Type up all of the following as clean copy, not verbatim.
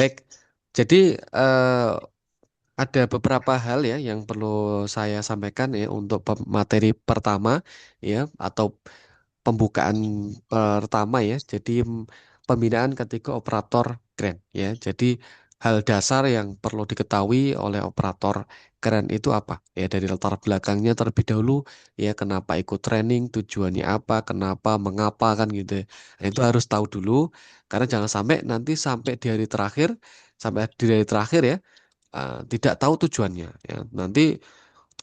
Baik, jadi ada beberapa hal ya yang perlu saya sampaikan ya untuk materi pertama ya atau pembukaan pertama ya. Jadi pembinaan ketiga operator keren ya. Jadi hal dasar yang perlu diketahui oleh operator keren itu apa? Ya dari latar belakangnya terlebih dahulu ya kenapa ikut training, tujuannya apa, kenapa, mengapa kan gitu. Ya. Nah, itu harus tahu dulu karena jangan sampai nanti sampai di hari terakhir sampai di hari terakhir ya tidak tahu tujuannya ya. Nanti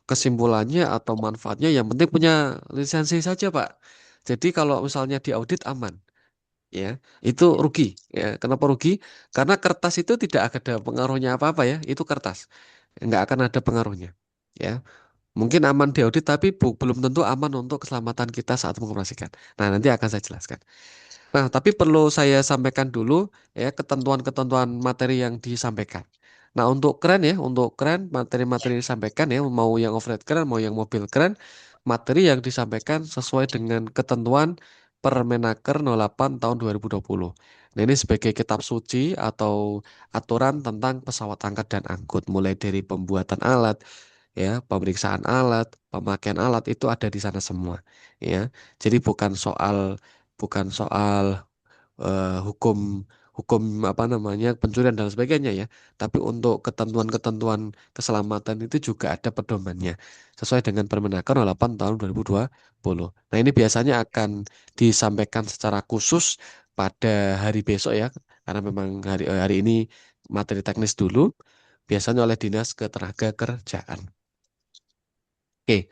kesimpulannya atau manfaatnya yang penting punya lisensi saja, Pak. Jadi kalau misalnya diaudit aman, ya, itu rugi. Ya, kenapa rugi? Karena kertas itu tidak ada pengaruhnya apa-apa ya. Itu kertas, nggak akan ada pengaruhnya. Ya, mungkin aman diaudit, tapi belum tentu aman untuk keselamatan kita saat mengoperasikan. Nah, nanti akan saya jelaskan. Nah, tapi perlu saya sampaikan dulu ya ketentuan-ketentuan materi yang disampaikan. Nah, untuk keren ya, untuk keren materi-materi yang disampaikan ya, mau yang off-road keren, mau yang mobil keren, materi yang disampaikan sesuai dengan ketentuan Permenaker 08 tahun 2020. Nah, ini sebagai kitab suci atau aturan tentang pesawat angkat dan angkut, mulai dari pembuatan alat, ya, pemeriksaan alat, pemakaian alat itu ada di sana semua, ya. Jadi bukan soal hukum hukum apa namanya pencurian dan sebagainya ya. Tapi untuk ketentuan-ketentuan keselamatan itu juga ada pedomannya sesuai dengan Permenaker 08 tahun 2020. Nah, ini biasanya akan disampaikan secara khusus pada hari besok ya, karena memang hari ini materi teknis dulu biasanya oleh Dinas Ketenagakerjaan. Oke.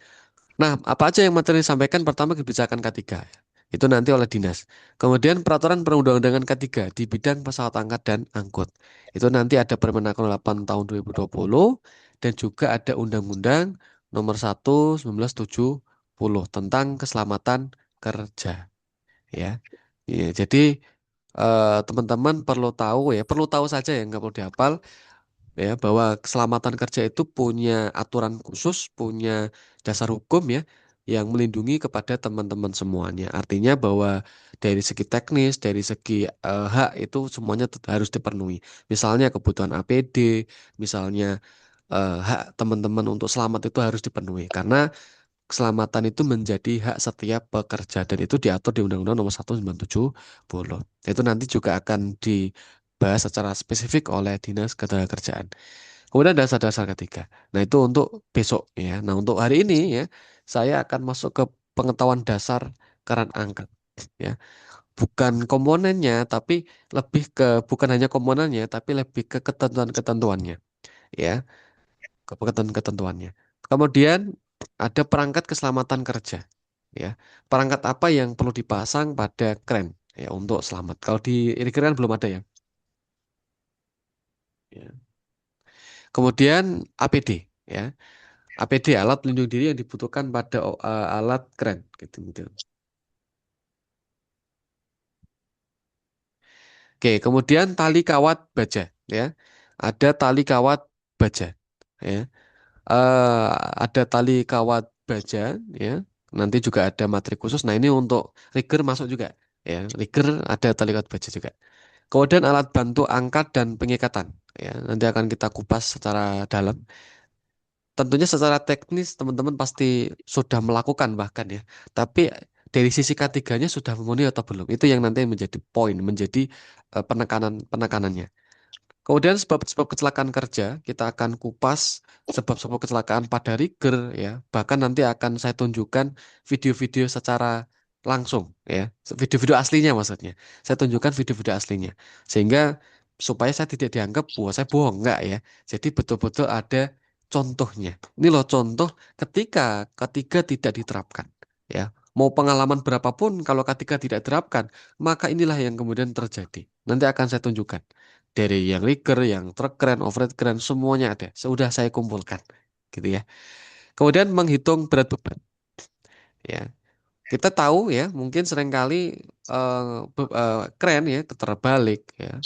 Nah, apa aja yang materi disampaikan? Pertama, kebijakan K3. Itu nanti oleh dinas. Kemudian peraturan perundang-undangan K3 di bidang pesawat angkat dan angkut. Itu nanti ada Permenaker 8 tahun 2020 dan juga ada Undang-Undang Nomor 1 1970 tentang keselamatan kerja. Ya, iya, jadi teman-teman perlu tahu saja ya, nggak perlu dihafal ya bahwa keselamatan kerja itu punya aturan khusus, punya dasar hukum ya yang melindungi kepada teman-teman semuanya. Artinya bahwa dari segi teknis, dari segi hak itu semuanya harus dipenuhi. Misalnya kebutuhan APD, misalnya hak teman-teman untuk selamat itu harus dipenuhi karena keselamatan itu menjadi hak setiap pekerja dan itu diatur di Undang-Undang Nomor 1970. Itu nanti juga akan dibahas secara spesifik oleh Dinas Ketenagakerjaan. Kemudian dasar-dasar ketiga. Nah, itu untuk besok ya. Nah, untuk hari ini ya, saya akan masuk ke pengetahuan dasar keran angkat ya. Bukan komponennya, tapi lebih ke bukan hanya komponennya, tapi lebih ke ketentuan-ketentuannya ya, ke ketentuan-ketentuannya. Kemudian ada perangkat keselamatan kerja ya. Perangkat apa yang perlu dipasang pada kren ya untuk selamat. Kalau di ini kan belum ada ya. Ya. Kemudian APD ya. APD alat pelindung diri yang dibutuhkan pada alat kren gitu, gitu. Oke, kemudian tali kawat baja ya. Ada tali kawat baja ya. Eh, ada tali kawat baja ya. Nanti juga ada materi khusus. Nah, ini untuk rigger masuk juga ya. Rigger ada tali kawat baja juga. Kemudian alat bantu angkat dan pengikatan ya. Nanti akan kita kupas secara dalam. Tentunya secara teknis teman-teman pasti sudah melakukan bahkan ya. Tapi dari sisi ketiganya sudah memenuhi atau belum? Itu yang nanti menjadi poin, menjadi penekanannya. Kemudian sebab-sebab kecelakaan kerja kita akan kupas sebab-sebab kecelakaan pada rigger ya. Bahkan nanti akan saya tunjukkan video-video secara langsung ya. Video-video aslinya maksudnya. Saya tunjukkan video-video aslinya. Sehingga supaya saya tidak dianggap wah saya bohong enggak ya. Jadi betul-betul ada contohnya. Ini loh contoh ketika ketiga tidak diterapkan ya. Mau pengalaman berapapun kalau ketiga tidak diterapkan, maka inilah yang kemudian terjadi. Nanti akan saya tunjukkan. Dari yang rigger, yang truk keren, overhead keren, semuanya ada. Sudah saya kumpulkan, gitu ya. Kemudian menghitung berat beban, ya. Kita tahu ya, mungkin seringkali eh, keren ya, terbalik ya,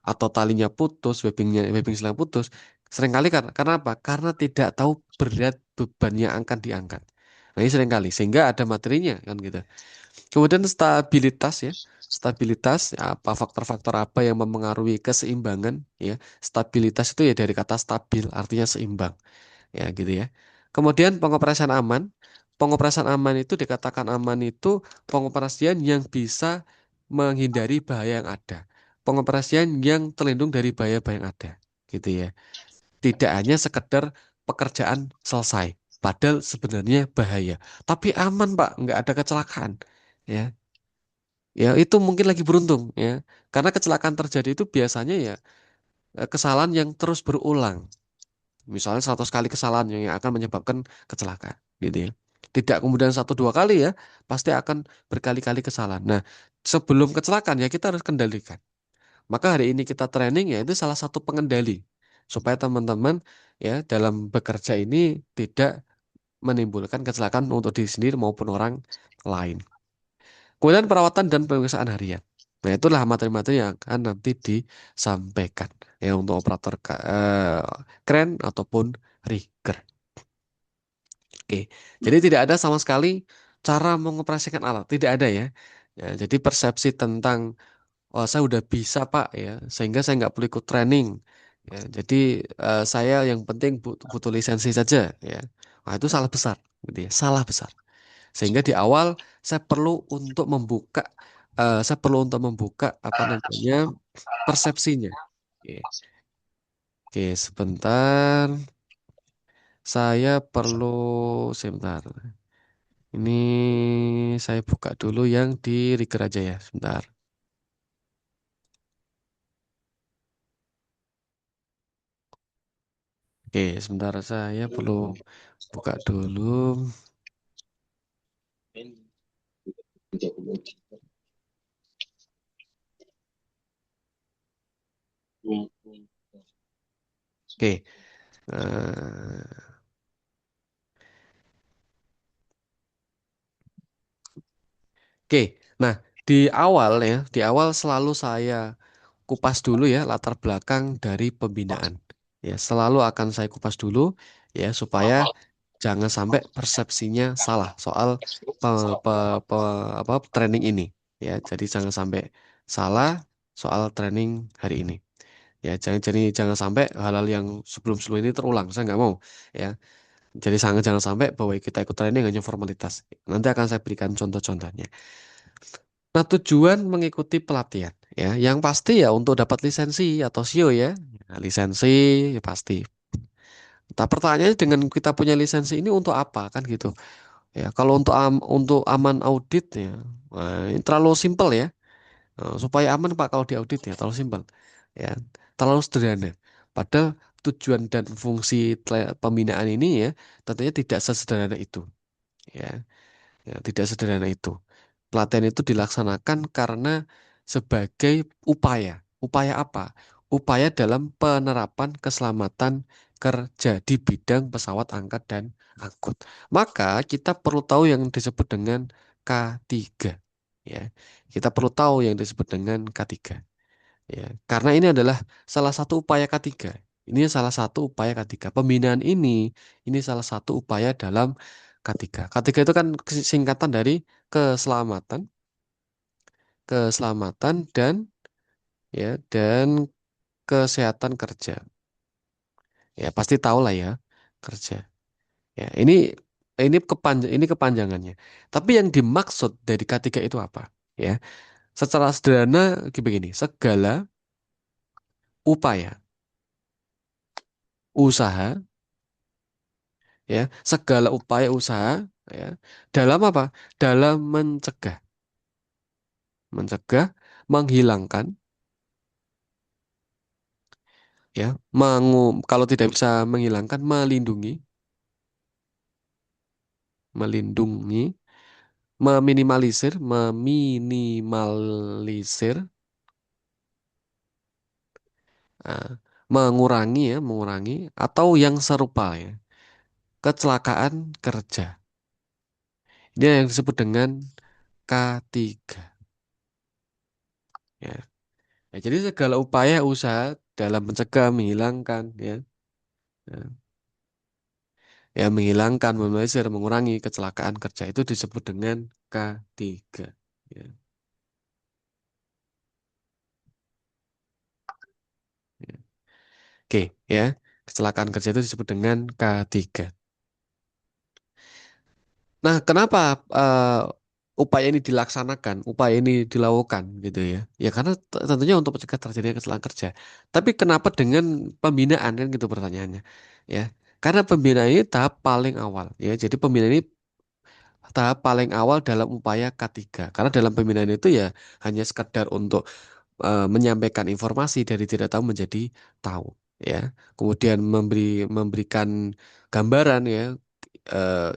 atau talinya putus, webbing silang putus. Seringkali karena apa? Karena tidak tahu berat beban yang akan diangkat. Nah, ini seringkali, sehingga ada materinya kan gitu. Kemudian stabilitas ya. Stabilitas, ya, apa faktor-faktor apa yang mempengaruhi keseimbangan, ya. Stabilitas itu ya dari kata stabil, artinya seimbang, ya gitu ya. Kemudian pengoperasian aman. Pengoperasian aman itu dikatakan aman itu pengoperasian yang bisa menghindari bahaya yang ada. Pengoperasian yang terlindung dari bahaya-bahaya yang ada, gitu ya. Tidak hanya sekedar pekerjaan selesai, padahal sebenarnya bahaya. Tapi aman, Pak, nggak ada kecelakaan. Ya, ya itu mungkin lagi beruntung ya. Karena kecelakaan terjadi itu biasanya ya kesalahan yang terus berulang. Misalnya 100 kali kesalahan yang akan menyebabkan kecelakaan, gitu ya. Tidak kemudian satu dua kali ya, pasti akan berkali-kali kesalahan. Nah, sebelum kecelakaan ya kita harus kendalikan. Maka hari ini kita training ya itu salah satu pengendali supaya teman-teman ya dalam bekerja ini tidak menimbulkan kecelakaan untuk diri sendiri maupun orang lain. Kemudian perawatan dan pemeriksaan harian. Nah, itulah materi-materi yang akan nanti disampaikan ya untuk operator kren ataupun rigger. Oke, jadi tidak ada sama sekali cara mengoperasikan alat, tidak ada ya. Ya, jadi persepsi tentang oh, saya udah bisa Pak ya, sehingga saya nggak perlu ikut training. Ya, jadi saya yang penting butuh lisensi saja ya. Nah, itu salah besar, gitu ya, salah besar. Sehingga di awal saya perlu untuk membuka apa namanya persepsinya. Oke, oke, sebentar, saya perlu sebentar. Ini saya buka dulu yang di Rigger aja ya, sebentar. Oke, sebentar saya perlu buka dulu. Oke, eh, oke. Nah, di awal selalu saya kupas dulu ya latar belakang dari pembinaan. Ya, selalu akan saya kupas dulu ya supaya jangan sampai persepsinya salah soal pe, pe, apa training ini. Ya, jadi jangan sampai salah soal training hari ini. Ya, jangan sampai hal-hal yang sebelum-sebelum ini terulang. Saya nggak mau. Ya, jadi sangat jangan sampai bahwa kita ikut training hanya formalitas. Nanti akan saya berikan contoh-contohnya. Nah, tujuan mengikuti pelatihan ya, yang pasti ya untuk dapat lisensi atau SIO ya. Nah, lisensi ya pasti. Nah, pertanyaannya dengan kita punya lisensi ini untuk apa kan gitu. Ya, kalau untuk aman audit ya, wah, ini terlalu simpel ya. Supaya aman Pak kalau di audit ya, terlalu simpel. Ya, terlalu sederhana. Padahal tujuan dan fungsi pembinaan ini ya tentunya tidak sesederhana itu. Ya, ya tidak sederhana itu. Pelatihan itu dilaksanakan karena sebagai upaya. Upaya apa? Upaya dalam penerapan keselamatan kerja di bidang pesawat angkat dan angkut. Maka kita perlu tahu yang disebut dengan K3. Ya, kita perlu tahu yang disebut dengan K3. Ya, karena ini adalah salah satu upaya K3. Ini salah satu upaya K3. Pembinaan ini salah satu upaya dalam K3. K3 itu kan singkatan dari keselamatan, keselamatan dan kesehatan kerja. Ya, pasti tahu lah ya, kerja. Ya, ini kepanjangannya. Tapi yang dimaksud dari K3 itu apa? Ya, secara sederhana begini, segala upaya usaha ya, segala upaya usaha ya, dalam apa? Dalam mencegah, menghilangkan ya, kalau tidak bisa menghilangkan, melindungi, meminimalisir, ah, mengurangi atau yang serupa ya, kecelakaan kerja. Ini yang disebut dengan K3 ya. Ya, jadi segala upaya usaha dalam mencegah, menghilangkan ya, ya menghilangkan, meminimalisir, mengurangi kecelakaan kerja itu disebut dengan K3 ya. Oke, ya. Kecelakaan kerja itu disebut dengan K3. Nah, kenapa upaya ini dilaksanakan, upaya ini dilakukan gitu ya? Ya karena tentunya untuk mencegah terjadinya kecelakaan kerja. Tapi kenapa dengan pembinaan kan gitu pertanyaannya, ya? Karena pembinaan ini tahap paling awal, ya. Jadi pembinaan ini tahap paling awal dalam upaya K3. Karena dalam pembinaan itu ya hanya sekedar untuk menyampaikan informasi dari tidak tahu menjadi tahu, ya. Kemudian memberikan gambaran, ya,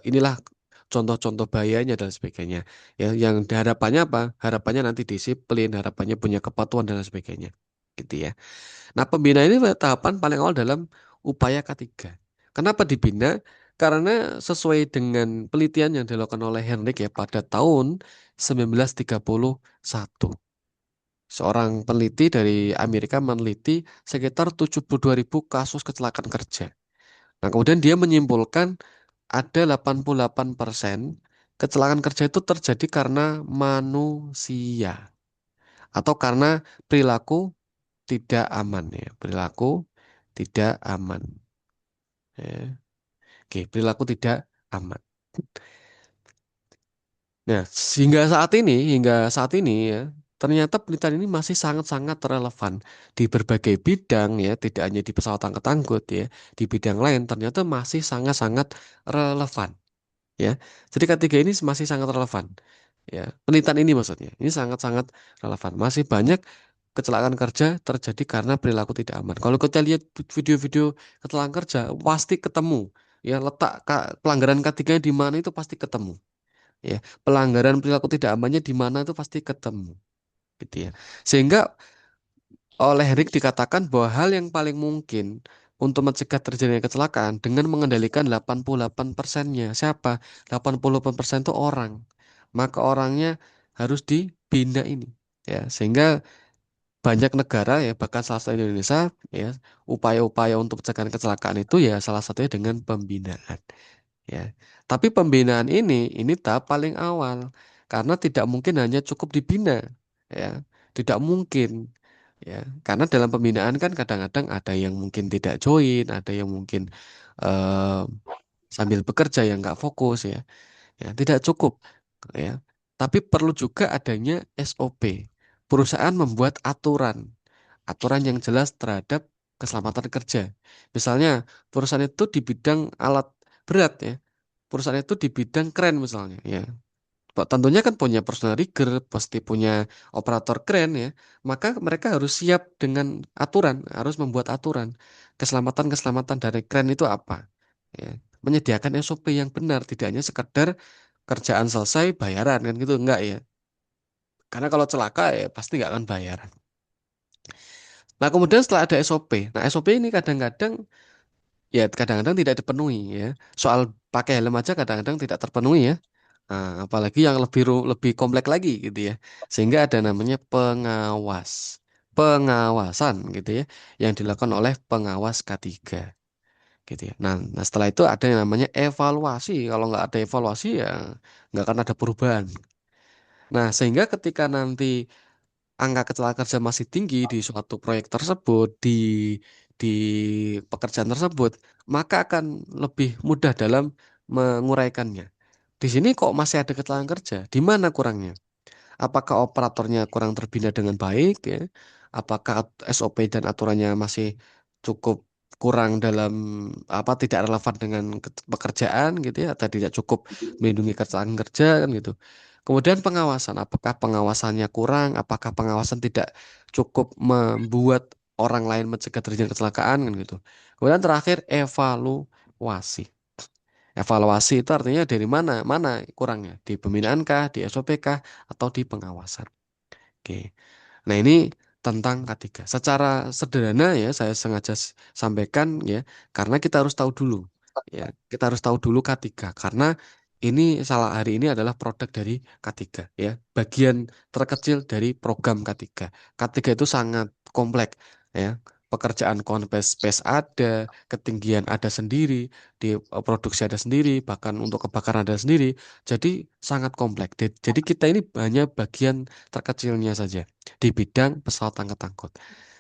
inilah contoh-contoh bahayanya dan sebagainya, ya, yang harapannya apa, harapannya nanti disiplin, harapannya punya kepatuhan dan lain sebagainya, gitu ya. Nah, pembinaan ini tahapan paling awal dalam upaya K3. Kenapa dibina? Karena sesuai dengan penelitian yang dilakukan oleh Henrik, ya, pada tahun 1931, seorang peneliti dari Amerika meneliti sekitar 72.000 kasus kecelakaan kerja. Nah, kemudian dia menyimpulkan ada 88% kecelakaan kerja itu terjadi karena manusia atau karena perilaku tidak aman, ya, perilaku tidak aman. Ya. Oke, perilaku tidak aman. Nah, hingga saat ini ya, ternyata penelitian ini masih sangat-sangat relevan di berbagai bidang, ya, tidak hanya di pesawat angkut-angkut, ya, di bidang lain ternyata masih sangat-sangat relevan, ya. Jadi ketiga ini masih sangat relevan, ya. Penelitian ini maksudnya, ini sangat-sangat relevan. Masih banyak kecelakaan kerja terjadi karena perilaku tidak aman. Kalau kita lihat video-video kecelakaan kerja, pasti ketemu, ya, letak pelanggaran ketiganya di mana itu pasti ketemu, ya. Pelanggaran perilaku tidak amannya di mana itu pasti ketemu, gitu ya. Sehingga oleh Rick dikatakan bahwa hal yang paling mungkin untuk mencegah terjadinya kecelakaan dengan mengendalikan 88%-nya. Siapa? 88% itu orang. Maka orangnya harus dibina ini, ya. Sehingga banyak negara, ya, bahkan salah satu Indonesia, ya, upaya-upaya untuk mencegah kecelakaan itu ya salah satunya dengan pembinaan, ya. Tapi pembinaan ini tahap paling awal karena tidak mungkin hanya cukup dibina, ya. Tidak mungkin, ya. Karena dalam pembinaan kan kadang-kadang ada yang mungkin tidak join, ada yang mungkin eh, sambil bekerja yang nggak fokus, ya. Ya, tidak cukup, ya. Tapi perlu juga adanya SOP. Perusahaan membuat aturan yang jelas terhadap keselamatan kerja. Misalnya, perusahaan itu di bidang alat berat, ya. Perusahaan itu di bidang kren misalnya, ya. Tentunya kan punya personal rigger, pasti punya operator kren, ya. Maka mereka harus siap dengan aturan, harus membuat aturan. Keselamatan-keselamatan dari kren itu apa? Ya. Menyediakan SOP yang benar, tidak hanya sekedar kerjaan selesai bayaran kan gitu, enggak, ya. Karena kalau celaka ya pasti nggak akan bayar. Nah, kemudian setelah ada SOP, nah SOP ini kadang-kadang tidak dipenuhi, ya. Soal pakai helm aja kadang-kadang tidak terpenuhi, ya. Nah, apalagi yang lebih kompleks lagi gitu, ya. Sehingga ada namanya pengawasan gitu, ya, yang dilakukan oleh pengawas K3 gitu, ya. Nah, setelah itu ada yang namanya evaluasi. Kalau nggak ada evaluasi ya nggak akan ada perubahan. Nah, sehingga ketika nanti angka kecelakaan kerja masih tinggi di suatu proyek tersebut, di pekerjaan tersebut, maka akan lebih mudah dalam menguraikannya. Di sini kok masih ada kecelakaan kerja? Di mana kurangnya? Apakah operatornya kurang terbina dengan baik, ya? Apakah SOP dan aturannya masih cukup kurang dalam apa, tidak relevan dengan pekerjaan gitu, ya, atau tidak cukup melindungi kecelakaan kerja kan gitu. Kemudian pengawasan, apakah pengawasannya kurang, apakah pengawasan tidak cukup membuat orang lain mencegah terjadinya kecelakaan kan gitu. Kemudian terakhir evaluasi. Evaluasi itu artinya dari mana? Mana kurangnya? Di pembinaan kah, di SOP kah, atau di pengawasan? Oke. Nah, ini tentang K3. Secara sederhana, ya, saya sengaja sampaikan, ya, karena kita harus tahu dulu, ya. Kita harus tahu dulu K3 karena ini hari ini adalah produk dari K3, ya. Bagian terkecil dari program K3. K3 itu sangat kompleks, ya. pekerjaan konves space ada, ketinggian ada sendiri, di produksi ada sendiri, bahkan untuk kebakaran ada sendiri. Jadi sangat kompleks. Jadi kita ini hanya bagian terkecilnya saja di bidang pesawat angkut.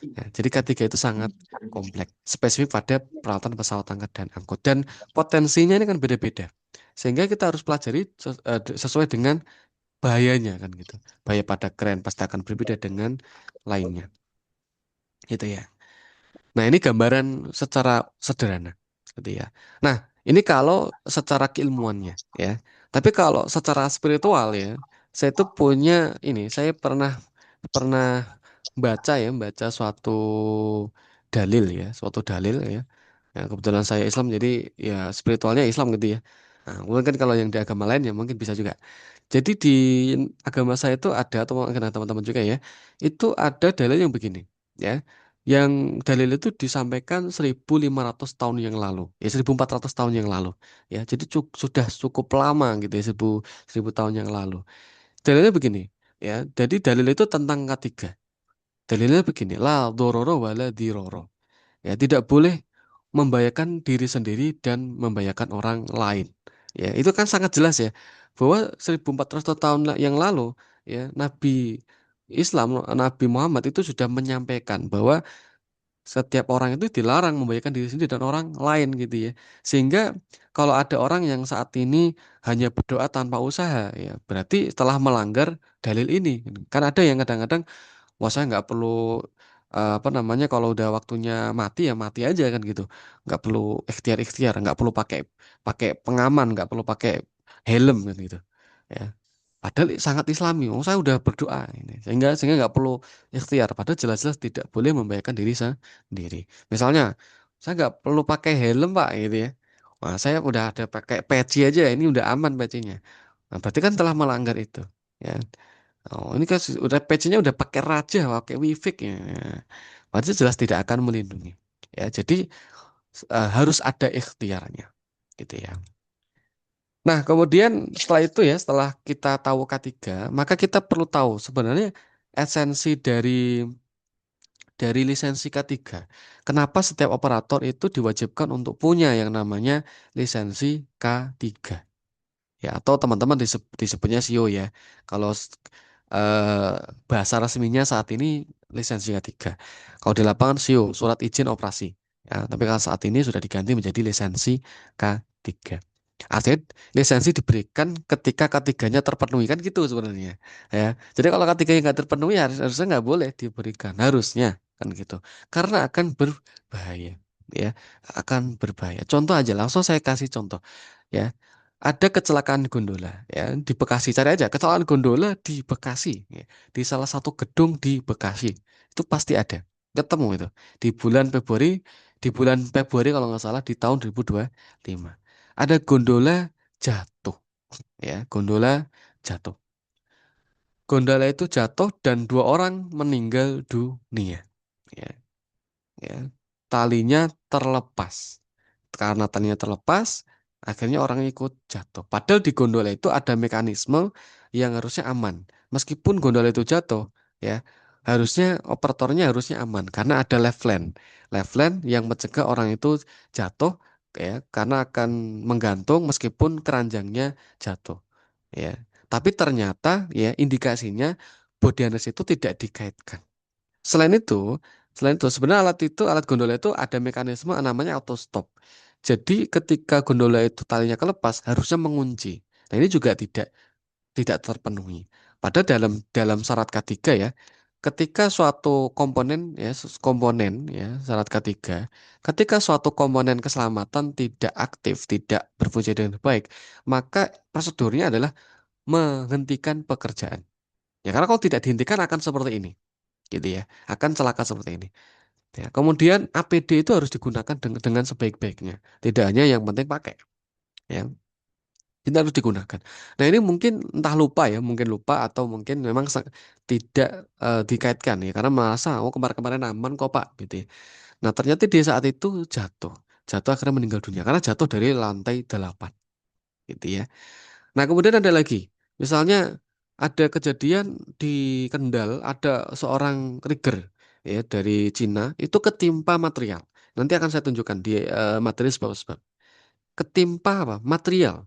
Ya, jadi K3 itu sangat kompleks, spesifik pada peralatan pesawat angkat dan angkut. Dan potensinya ini kan beda-beda. Sehingga kita harus pelajari sesuai dengan bahayanya kan gitu. Bahaya pada kren pasti akan berbeda dengan lainnya. Gitu ya. Nah, ini gambaran secara sederhana gitu ya. Nah, ini kalau secara keilmuannya ya. Tapi kalau secara spiritual ya, saya itu punya ini, saya pernah pernah baca suatu dalil ya, suatu dalil ya. Ya, kebetulan saya Islam jadi ya spiritualnya Islam gitu ya. Nah, mungkin kalau yang di agama lain ya mungkin bisa juga. Jadi di agama saya itu ada atau mungkin ada teman-teman juga ya, itu ada dalil yang begini ya. Yang dalil itu disampaikan 1.500 tahun yang lalu, ya 1.400 tahun yang lalu. Ya, jadi sudah cukup lama gitu ya, 1000 tahun yang lalu. Dalilnya begini, ya. Jadi dalil itu tentang ketiga. Dalilnya begini, la dororo wala diroro. Ya, tidak boleh membahayakan diri sendiri dan membahayakan orang lain. Ya, itu kan sangat jelas ya bahwa 1.400 tahun yang lalu ya Nabi Islam, Nabi Muhammad itu sudah menyampaikan bahwa setiap orang itu dilarang membahayakan diri sendiri dan orang lain gitu ya. Sehingga kalau ada orang yang saat ini hanya berdoa tanpa usaha ya berarti telah melanggar dalil ini. Kan ada yang kadang-kadang wah saya nggak perlu apa namanya kalau udah waktunya mati ya mati aja kan gitu, nggak perlu ikhtiar-ikhtiar, nggak perlu pakai pakai pengaman, nggak perlu pakai helm kan gitu ya. Padahal sangat Islami. Oh, saya udah berdoa ini sehingga nggak perlu ikhtiar. Padahal jelas-jelas tidak boleh membahayakan diri sendiri. Misalnya saya nggak perlu pakai helm pak gitu ya. Wah saya udah ada pakai peci aja ini udah aman pecinya. Nah, berarti kan telah melanggar itu. Ya. Oh, ini kan udah patch-nya udah pakai raja, pakai wifi ya. Berarti jelas tidak akan melindungi. Ya, jadi harus ada ikhtiarnya, gitu ya. Nah, kemudian setelah itu ya, setelah kita tahu K3, maka kita perlu tahu sebenarnya esensi dari lisensi K3. Kenapa setiap operator itu diwajibkan untuk punya yang namanya lisensi K3? Ya atau teman-teman disebutnya SIO ya. Kalau bahasa resminya saat ini lisensi K3. Kalau di lapangan SIO, surat izin operasi. Ya, tapi kalau saat ini sudah diganti menjadi lisensi K3. Artinya lisensi diberikan ketika K3-nya terpenuhi kan gitu sebenarnya. Ya. Jadi kalau K3-nya nggak terpenuhi harusnya nggak boleh diberikan, harusnya kan gitu. Karena akan berbahaya. Ya, akan berbahaya. Contoh aja, langsung saya kasih contoh. Ya, ada kecelakaan gondola ya di Bekasi, cari aja kecelakaan gondola di Bekasi ya. Di salah satu gedung di Bekasi itu pasti ada, ketemu itu di bulan Februari, kalau nggak salah di tahun 2025 ada gondola jatuh, ya gondola jatuh, gondola itu jatuh dan 2 orang meninggal dunia, ya, ya. Talinya terlepas. Karena talinya terlepas, akhirnya orang ikut jatuh. Padahal di gondola itu ada mekanisme yang harusnya aman. Meskipun gondola itu jatuh, ya, harusnya operatornya harusnya aman karena ada lifeline yang mencegah orang itu jatuh, ya, karena akan menggantung meskipun keranjangnya jatuh, ya. Tapi ternyata ya indikasinya body harness itu tidak dikaitkan. Selain itu, sebenarnya alat gondola itu ada mekanisme namanya auto stop. Jadi ketika gondola itu talinya kelepas harusnya mengunci. Nah, ini juga tidak terpenuhi. Padahal dalam dalam syarat K3 ya, ketika suatu komponen ya komponen ya syarat K3, ketika suatu komponen keselamatan tidak aktif, tidak berfungsi dengan baik, maka prosedurnya adalah menghentikan pekerjaan. Ya karena kalau tidak dihentikan akan seperti ini gitu ya, akan celaka seperti ini. Ya, kemudian APD itu harus digunakan dengan sebaik-baiknya. Tidak hanya yang penting pakai, ya. Ini harus digunakan. Nah, ini mungkin entah lupa ya, mungkin lupa atau mungkin memang tidak dikaitkan ya, karena merasa oh kemarin-kemarin aman kok Pak, gitu ya. Nah, ternyata di saat itu jatuh, jatuh akhirnya meninggal dunia karena jatuh dari lantai 8, gitu ya. Nah, kemudian ada lagi, misalnya ada kejadian di Kendal, ada seorang rigger ya dari Cina itu ketimpa material. Nanti akan saya tunjukkan di materi sebab-sebab. Ketimpa apa? Material,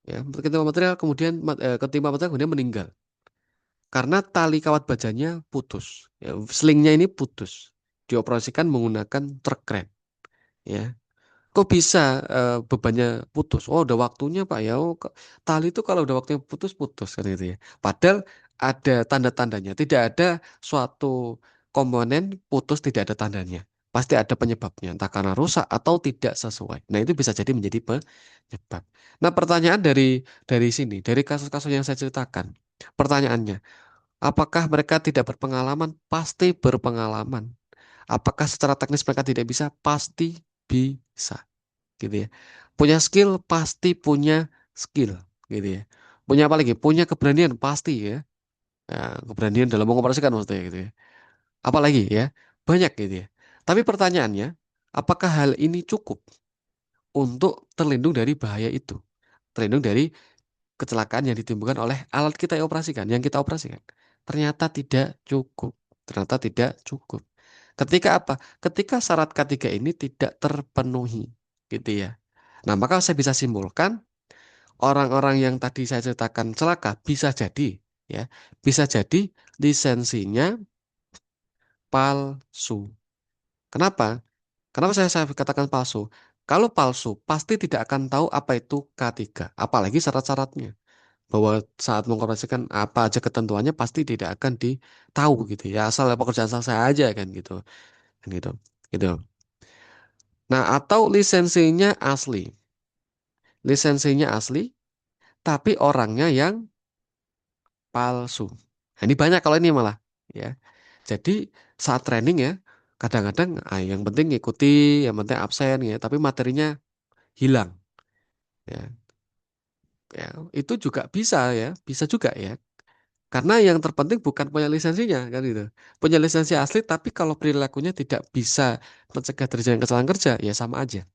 ya. Ketimpa material kemudian ketimpa material kemudian meninggal karena tali kawat bajanya putus. Ya, selingnya ini putus. Dioperasikan menggunakan truk kren. Ya, kok bisa bebannya putus? Oh, udah waktunya Pak ya. Oh, tali itu kalau udah waktunya putus putus kan gitu ya. Padahal ada tanda-tandanya. Tidak ada suatu komponen putus tidak ada tandanya. Pasti ada penyebabnya, entah karena rusak atau tidak sesuai. Nah, itu bisa jadi menjadi penyebab. Nah, pertanyaan dari sini, dari kasus-kasus yang saya ceritakan, pertanyaannya, apakah mereka tidak berpengalaman? Pasti berpengalaman. Apakah secara teknis mereka tidak bisa? Pasti bisa gitu ya. Punya skill pasti punya skill gitu ya. Punya apa lagi? Punya keberanian pasti ya. Ya, keberanian dalam mengoperasikan maksudnya gitu ya. Apalagi ya, banyak gitu ya. Tapi pertanyaannya, apakah hal ini cukup untuk terlindung dari bahaya itu? Terlindung dari kecelakaan yang ditimbulkan oleh alat kita yang operasikan, yang kita operasikan. Ternyata tidak cukup. Ternyata tidak cukup. Ketika apa? Ketika syarat ketiga ini tidak terpenuhi, gitu ya. Nah, maka saya bisa simpulkan orang-orang yang tadi saya ceritakan celaka bisa jadi, ya, bisa jadi lisensinya palsu. Kenapa? Kenapa saya katakan palsu? Kalau palsu, pasti tidak akan tahu apa itu K3, apalagi syarat-syaratnya. Bahwa saat mengoperasikan apa aja ketentuannya pasti tidak akan ditahu gitu ya. Asal pekerjaan selesai aja kan gitu. Gitu. Nah, atau lisensinya asli. Lisensinya asli, tapi orangnya yang palsu. Nah, ini banyak kalau ini malah ya. Jadi saat training ya, kadang-kadang yang penting ngikuti, yang penting absen ya, tapi materinya hilang ya. Ya, itu juga bisa ya, bisa juga ya. Karena yang terpenting bukan punya lisensinya kan gitu. Punya lisensi asli tapi kalau perilakunya tidak bisa mencegah terjadinya kesalahan kerja ya sama aja.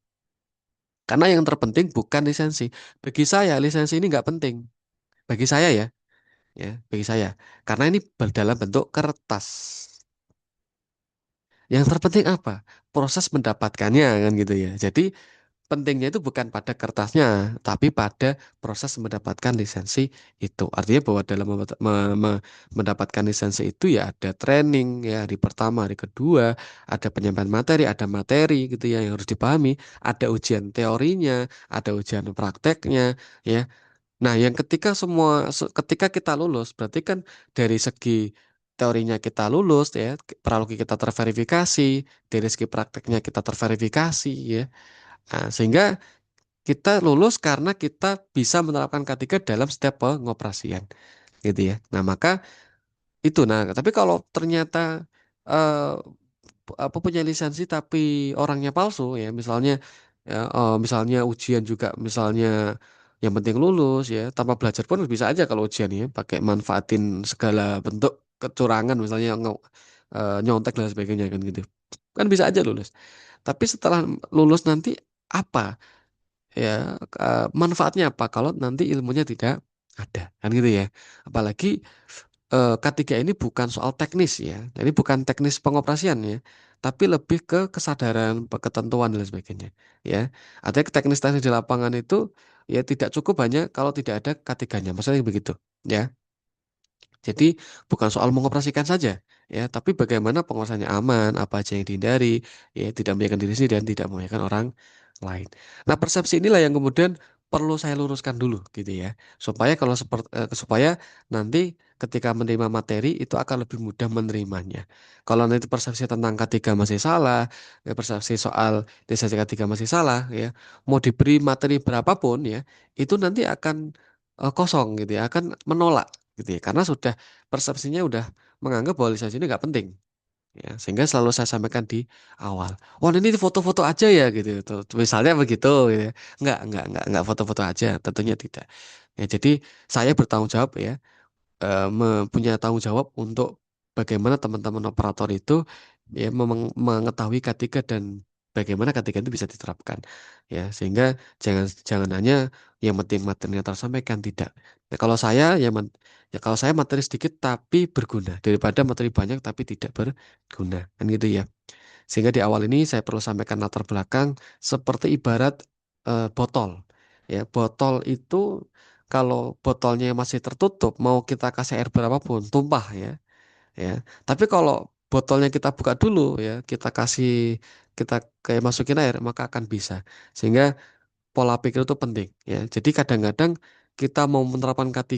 Karena yang terpenting bukan lisensi. Bagi saya lisensi ini nggak penting. Bagi saya ya, bagi saya. Karena ini dalam bentuk kertas. Yang terpenting apa? Proses mendapatkannya kan gitu ya. Jadi pentingnya itu bukan pada kertasnya, tapi pada proses mendapatkan lisensi itu. Artinya bahwa dalam mendapatkan lisensi itu ya ada training ya hari pertama, hari kedua, ada penyampaian materi, ada materi gitu ya yang harus dipahami, ada ujian teorinya, ada ujian prakteknya ya. Nah, yang ketika kita lulus, berarti kan dari segi teorinya kita lulus ya, pralogi kita terverifikasi, dari segi prakteknya kita terverifikasi ya. Nah, sehingga kita lulus karena kita bisa menerapkan K3 dalam setiap pengoperasian gitu ya. Nah, maka itu. Nah, tapi kalau ternyata eh, apa punya lisensi tapi orangnya palsu ya, misalnya ya, misalnya ujian juga misalnya yang penting lulus ya, tanpa belajar pun bisa aja kalau ujian ya, pakai manfaatin segala bentuk kecurangan misalnya nyontek dan sebagainya kan gitu. Kan bisa aja lulus. Tapi setelah lulus nanti apa? Ya manfaatnya apa kalau nanti ilmunya tidak ada kan gitu ya, apalagi K3 ini bukan soal teknis ya, jadi bukan teknis pengoperasian ya, tapi lebih ke kesadaran ketentuan dan sebagainya ya. Artinya teknis-teknis di lapangan itu ya tidak cukup hanya kalau tidak ada K3-nya, maksudnya begitu ya. Jadi bukan soal mengoperasikan saja ya, tapi bagaimana penguasanya aman, apa aja yang dihindari, ya tidak membahayakan diri sendiri dan tidak membahayakan orang lain. Nah, persepsi inilah yang kemudian perlu saya luruskan dulu gitu ya, supaya kalau seperti supaya nanti ketika menerima materi itu akan lebih mudah menerimanya. Kalau nanti persepsi tentang ketiga masih salah, persepsi soal lisensi ketiga masih salah ya, mau diberi materi berapapun ya, itu nanti akan kosong gitu ya, akan menolak gitu ya, karena sudah persepsinya udah menganggap bahwa lisensi ini nggak penting ya, sehingga selalu saya sampaikan di awal, oh ini foto-foto aja ya gitu tuh, misalnya begitu gitu ya. Nggak foto-foto aja, tentunya tidak ya. Jadi saya bertanggung jawab ya, mempunyai tanggung jawab untuk bagaimana teman-teman operator itu ya mengetahui K3 dan bagaimana ketika itu bisa diterapkan ya, sehingga jangan jangan hanya yang penting materinya tersampaikan, tidak. Nah, kalau saya ya, ya kalau saya materi sedikit tapi berguna daripada materi banyak tapi tidak berguna, kan gitu ya. Sehingga di awal ini saya perlu sampaikan latar belakang seperti ibarat botol. Ya, botol itu kalau botolnya masih tertutup, mau kita kasih air berapapun, tumpah ya. Ya, tapi kalau botolnya kita buka dulu ya, kita kayak masukin air, maka akan bisa. Sehingga pola pikir itu penting ya. Jadi kadang-kadang kita mau menerapkan K3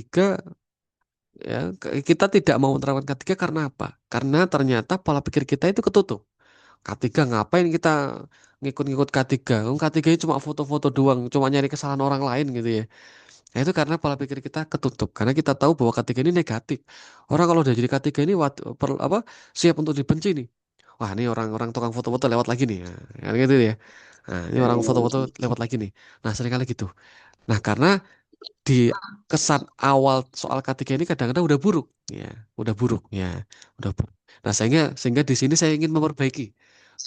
ya, kita tidak mau menerapkan K3 karena apa? Karena ternyata pola pikir kita itu ketutup. K3 ngapain kita ngikut-ngikut K3? K3 ini cuma foto-foto doang, cuma nyari kesalahan orang lain gitu ya. Nah, itu karena pola pikir kita ketutup. Karena kita tahu bahwa K3 ini negatif. Orang kalau udah jadi K3 ini siap untuk dibenci nih. Wah, ini orang-orang tukang foto-foto lewat lagi nih. Nah, kan gitu ya. Nah, ini orang foto-foto lewat lagi nih. Nah, seringkali gitu. Nah, karena di kesan awal soal K3 ini kadang-kadang udah buruk ya, udah buruk ya, udah buruk. Nah, sehingga di sini saya ingin memperbaiki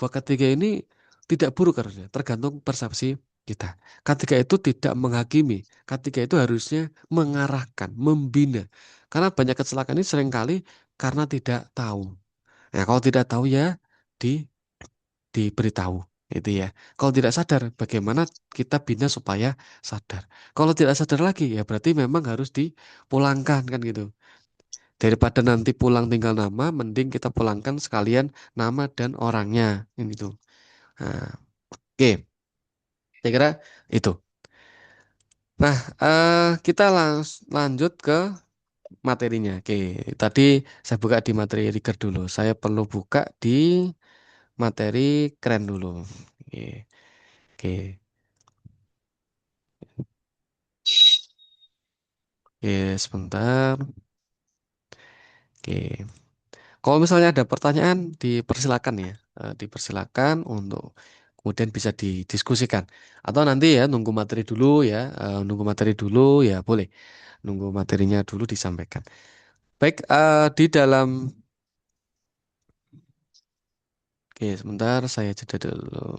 bahwa K3 ini tidak buruk, harusnya tergantung persepsi kita. K3 itu tidak menghakimi, K3 itu harusnya mengarahkan, membina, karena banyak kecelakaan ini seringkali karena tidak tahu. Nah, kalau tidak tahu ya di diberitahu itu ya. Kalau tidak sadar, bagaimana kita bina supaya sadar. Kalau tidak sadar lagi, ya berarti memang harus dipulangkan kan gitu. Daripada nanti pulang tinggal nama, mending kita pulangkan sekalian nama dan orangnya kan gitu. Nah, oke, saya kira itu. Nah, kita lanjut ke materinya. Oke, tadi saya buka di materi Rigger dulu. Saya perlu buka di materi keren dulu. Oke, oke, oke, sebentar. Oke. Kalau misalnya ada pertanyaan, dipersilakan ya. Dipersilakan untuk kemudian bisa didiskusikan. Atau nanti ya nunggu materi dulu ya, nunggu materi dulu ya boleh. Nunggu materinya dulu disampaikan. Baik, di dalam, oke sebentar saya jeda dulu.